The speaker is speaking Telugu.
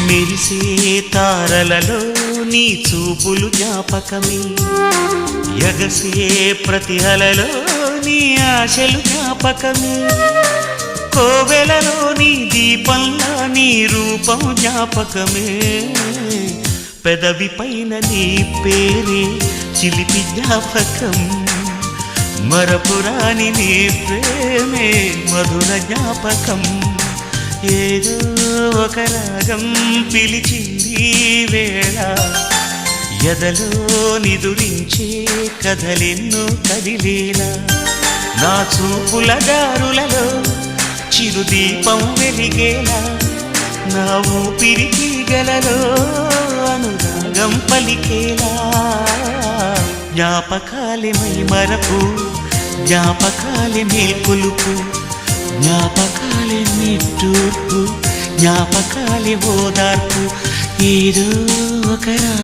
మెరిసే తారలలో నీ చూపులు జ్ఞాపకమే, ఎగసే ప్రతి అలలో నీ ఆశలు జ్ఞాపకమే, కోవెలలో నీ దీపంలా నీ రూపం జ్ఞాపకమే, పెదవి పైన నీ పేరే చిలిపి జ్ఞాపకం, మరపురాని నీ ప్రేమే మధుర జ్ఞాపకం. ఏదో ఒక రాగం పిలిచింది వేళ, ఎదలో నిదురించే కథలెన్నో కదిలేలా, నా చూపుల దారులలో చిరుదీపం వెలిగేలా, నా ఊపిరికి గలలో అనురాగం పలికేలా, జ్ఞాపకాలే మై మరపు, జ్ఞాపకాలే మేల్కొలుపు, జ్ఞాపకాలే నిట్టూర్పు, జ్ఞాపకాలే ఓదార్పు. ఏదో ఒక